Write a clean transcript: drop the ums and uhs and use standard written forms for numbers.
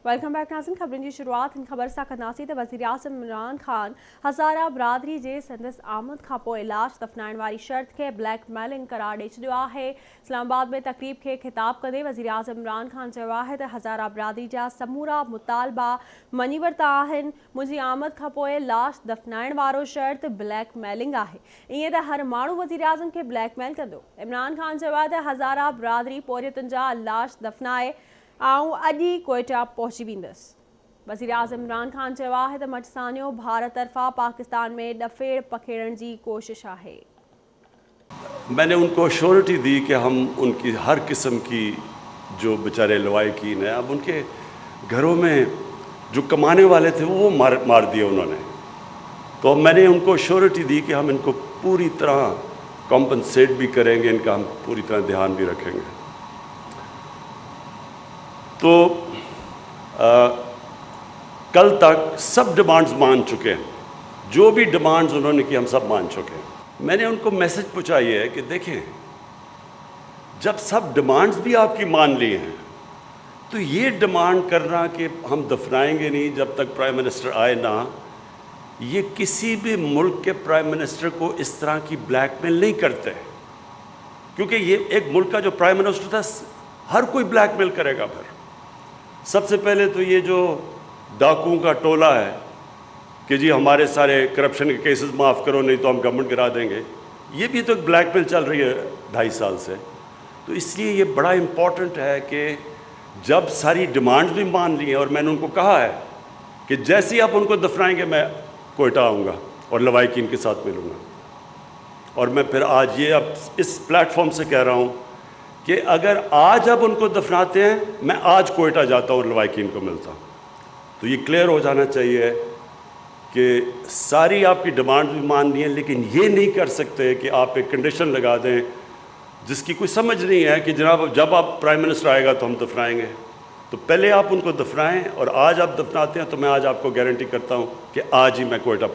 Welcome back नाज़रीन। ख़बरनि जी शुरुआत हिन ख़बर सां कंदासीं त वज़ीर आज़म इमरान ख़ान हज़ारा बिरादरी जे संदसि आमद खां पोइ लाश दफ़नाइण वारी शर्त खे ब्लैकमेलिंग करार ॾेई छॾियो आहे। इस्लामाबाद में तक़रीब खे ख़िताब कंदे वज़ीर आज़म इमरान ख़ान चयो आहे त हज़ारा बिरादरी जा समूरा मुतालबा मञी वरिता आहिनि। मुंहिंजी आमद खां पोइ लाश दफ़नाइण वारो शर्त ब्लैकमेलिंग आहे। ईअं त हर माण्हू वज़ीर आज़म खे ब्लैकमेल कंदो। इमरान ख़ान चयो आहे त हज़ारा बिरादरी पोरियतुनि जा लाश दफ़नाए अॼु ई कोयटा पहुची वेंदसि। वज़ीर आज़म इमरान ख़ान चयो आहे त मटसानियो भारत तरफ़ा पाकिस्तान में ॾफेड़ पखेड़ण जी कोशिश आहे। मैंने उनको श्योरिटी दी कि हम उनकी हर किस्म की जो बेचारे लवाहिकीन हैं, अब उनके घरों में जो कमाने वाले थे वो मार दिए उन्होंने। तो मैंने उनको श्योरिटी दी कि हम इनको पूरी तरह कॉम्पनसेट भी करेंगे, इनका हम पूरी तरह ध्यान भी रखेंगे। तो कल तक सब डिमांड्स मान चुके हैं, जो भी डिमांड्स उन्होंने की हम सब मान चुके हैं। मैंने उनको मैसेज पहुंचाई है कि देखें, जब सब डिमांड्स भी आपकी मान ली हैं तो ये डिमांड करना कि हम दफनाएंगे नहीं जब तक प्राइम मिनिस्टर आए ना, ये किसी भी मुल्क के प्राइम मिनिस्टर को इस तरह की ब्लैकमेल नहीं करते, क्योंकि ये एक मुल्क का जो प्राइम मिनिस्टर था हर कोई ब्लैकमेल करेगा। फिर सबसे पहले तो ये जो डाकुओं का टोला है कि जी हमारे सारे करप्शन के केसेस माफ़ करो नहीं तो हम गवर्नमेंट गिरा देंगे, ये भी तो एक ब्लैकमेल चल रही है 2.5 साल से। तो इसलिए ये बड़ा इम्पॉर्टेंट है कि जब सारी डिमांड्स भी मान ली हैं, और मैंने उनको कहा है कि जैसे ही आप उनको दफनाएंगे मैं कोयटा आऊँगा और लवाहिकीन के साथ मिलूँगा। और मैं फिर आज ये अब इस प्लेटफॉर्म से कह रहा हूँ कि अगर आज आप उनको दफनाते हैं, मैं आज कोयटा जाता हूँ और लवाहिकीन को मिलता हूँ। तो ये क्लियर हो जाना चाहिए कि सारी आपकी डिमांड भी मान ली हैं, लेकिन ये नहीं कर सकते कि आप एक कंडीशन लगा दें जिसकी कोई समझ नहीं है कि जनाब जब आप प्राइम मिनिस्टर आएगा तो हम दफनाएंगे। तो पहले आप उनको दफनाएं, और आज आप दफनाते हैं तो मैं आज आपको गारंटी करता हूँ कि आज ही मैं कोयटा पहुँच